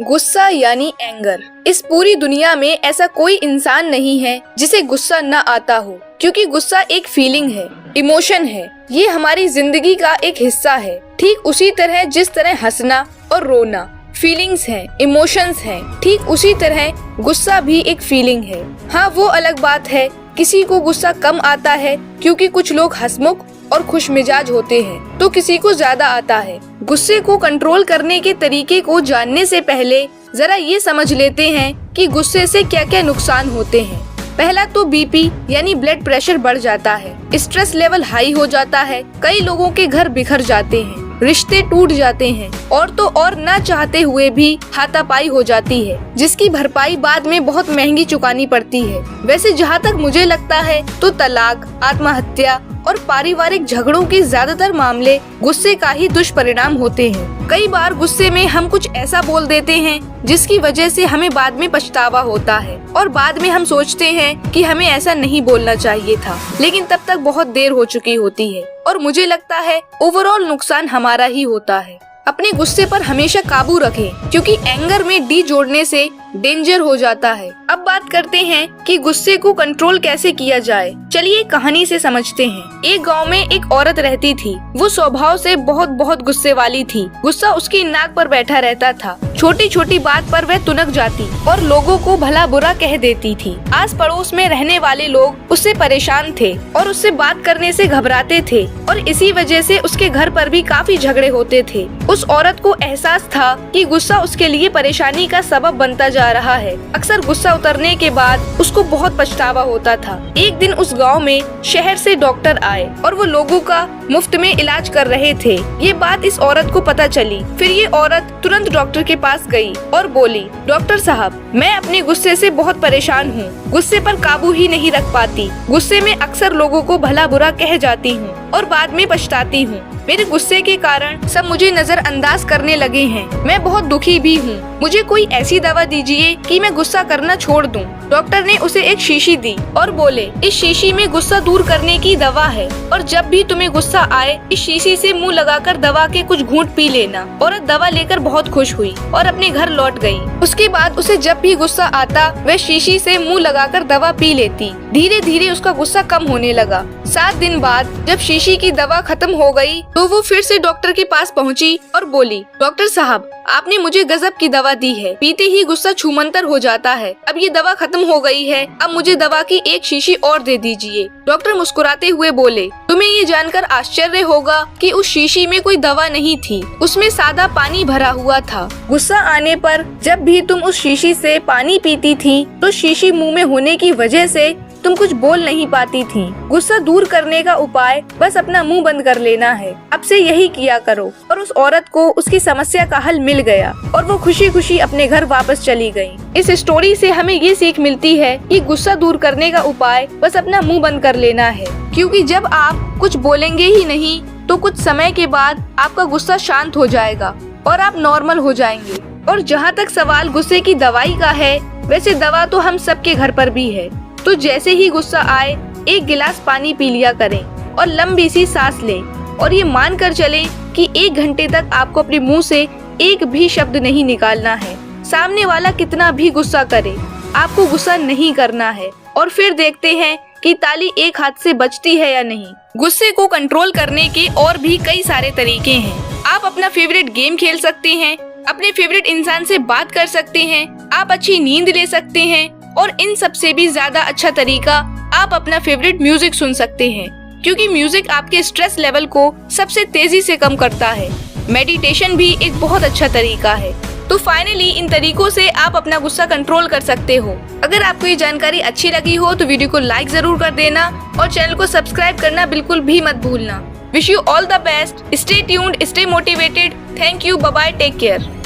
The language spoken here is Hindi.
गुस्सा यानी एंगर। इस पूरी दुनिया में ऐसा कोई इंसान नहीं है जिसे गुस्सा न आता हो, क्योंकि गुस्सा एक फीलिंग है, इमोशन है। ये हमारी जिंदगी का एक हिस्सा है। ठीक उसी तरह जिस तरह हंसना और रोना फीलिंग्स हैं, इमोशंस हैं, ठीक उसी तरह गुस्सा भी एक फीलिंग है। हाँ, वो अलग बात है, किसी को गुस्सा कम आता है क्योंकि कुछ लोग हंसमुख और खुश मिजाज होते हैं, तो किसी को ज्यादा आता है। गुस्से को कंट्रोल करने के तरीके को जानने से पहले जरा ये समझ लेते हैं कि गुस्से से क्या क्या नुकसान होते हैं। पहला तो बीपी यानी ब्लड प्रेशर बढ़ जाता है, स्ट्रेस लेवल हाई हो जाता है, कई लोगों के घर बिखर जाते हैं, रिश्ते टूट जाते हैं और तो और ना चाहते हुए भी हाथापाई हो जाती है, जिसकी भरपाई बाद में बहुत महंगी चुकानी पड़ती है। वैसे जहाँ तक मुझे लगता है तो तलाक, आत्महत्या और पारिवारिक झगड़ों के ज्यादातर मामले गुस्से का ही दुष्परिणाम होते हैं। कई बार गुस्से में हम कुछ ऐसा बोल देते हैं जिसकी वजह से हमें बाद में पछतावा होता है और बाद में हम सोचते हैं कि हमें ऐसा नहीं बोलना चाहिए था, लेकिन तब तक बहुत देर हो चुकी होती है और मुझे लगता है ओवरऑल नुकसान हमारा ही होता है। अपने गुस्से पर हमेशा काबू रखें, क्योंकि एंगर में डी जोड़ने से डेंजर हो जाता है। अब बात करते हैं कि गुस्से को कंट्रोल कैसे किया जाए। चलिए कहानी से समझते हैं। एक गांव में एक औरत रहती थी। वो स्वभाव से बहुत गुस्से वाली थी। गुस्सा उसकी नाक पर बैठा रहता था। छोटी छोटी बात पर वह तुनक जाती और लोगों को भला बुरा कह देती थी। आस पड़ोस में रहने वाले लोग उससे परेशान थे और उससे बात करने से घबराते थे और इसी वजह से उसके घर पर भी काफी झगड़े होते थे। उस औरत को एहसास था कि गुस्सा उसके लिए परेशानी का सबब बनता जा रहा है। अक्सर गुस्सा उतरने के बाद उसको बहुत पछतावा होता था। एक दिन उस गांव में शहर से डॉक्टर आए और वो लोगों का मुफ्त में इलाज कर रहे थे। ये बात इस औरत को पता चली। फिर ये औरत तुरंत डॉक्टर के पास गई और बोली, डॉक्टर साहब, मैं अपने गुस्से से बहुत परेशान हूँ। गुस्से पर काबू ही नहीं रख पाती। गुस्से में अक्सर लोगों को भला बुरा कह जाती हूँ और बाद में पछताती हूँ। मेरे गुस्से के कारण सब मुझे नजरअंदाज करने लगे हैं। मैं बहुत दुखी भी हूँ। मुझे कोई ऐसी दवा दीजिए कि मैं गुस्सा करना छोड़ दूँ। डॉक्टर ने उसे एक शीशी दी और बोले, इस शीशी में गुस्सा दूर करने की दवा है और जब भी तुम्हें गुस्सा आए इस शीशी से मुंह लगाकर दवा के कुछ घूंट पी लेना। औरत दवा लेकर बहुत खुश हुई और अपने घर लौट गई। उसके बाद उसे जब भी गुस्सा आता वह शीशी से मुंह लगाकर दवा पी लेती। धीरे धीरे उसका गुस्सा कम होने लगा। 7 दिन बाद जब शीशी की दवा खत्म हो गई तो वो फिर से डॉक्टर के पास पहुंची और बोली, डॉक्टर साहब, आपने मुझे गजब की दवा दी है। पीते ही गुस्सा छूमंतर हो जाता है। अब ये दवा खत्म हो गई है, अब मुझे दवा की एक शीशी और दे दीजिए। डॉक्टर मुस्कुराते हुए बोले, तुम्हें ये जानकर आश्चर्य होगा कि उस शीशी में कोई दवा नहीं थी, उसमें सादा पानी भरा हुआ था। गुस्सा आने पर जब भी तुम उस शीशी से पानी पीती थी तो शीशी मुंह में होने की वजह से तुम कुछ बोल नहीं पाती थी। गुस्सा दूर करने का उपाय बस अपना मुंह बंद कर लेना है। अब से यही किया करो। और उस औरत को उसकी समस्या का हल मिल गया और वो खुशी खुशी अपने घर वापस चली गई। इस स्टोरी से हमें ये सीख मिलती है कि गुस्सा दूर करने का उपाय बस अपना मुंह बंद कर लेना है, क्योंकि जब आप कुछ बोलेंगे ही नहीं तो कुछ समय के बाद आपका गुस्सा शांत हो जाएगा और आप नॉर्मल हो जाएंगे। और जहाँ तक सवाल गुस्से की दवाई का है, वैसे दवा तो हम सबके घर पर भी है। तो जैसे ही गुस्सा आए 1 गिलास पानी पी लिया करें और लंबी सी सांस लें और ये मान कर चलें कि 1 घंटे तक आपको अपने मुंह से एक भी शब्द नहीं निकालना है। सामने वाला कितना भी गुस्सा करे, आपको गुस्सा नहीं करना है और फिर देखते हैं कि ताली एक हाथ से बजती है या नहीं। गुस्से को कंट्रोल करने के और भी कई सारे तरीके हैं। आप अपना फेवरेट गेम खेल सकते हैं, अपने फेवरेट इंसान से बात कर सकते हैं, आप अच्छी नींद ले सकते हैं और इन सबसे भी ज्यादा अच्छा तरीका आप अपना फेवरेट म्यूजिक सुन सकते हैं, क्योंकि म्यूजिक आपके स्ट्रेस लेवल को सबसे तेजी से कम करता है। मेडिटेशन भी एक बहुत अच्छा तरीका है। तो फाइनली इन तरीकों से आप अपना गुस्सा कंट्रोल कर सकते हो। अगर आपको ये जानकारी अच्छी लगी हो तो वीडियो को लाइक जरूर कर देना और चैनल को सब्सक्राइब करना बिल्कुल भी मत भूलना। Wish you all the best. Stay tuned, stay motivated. Thank you, bye bye, take care.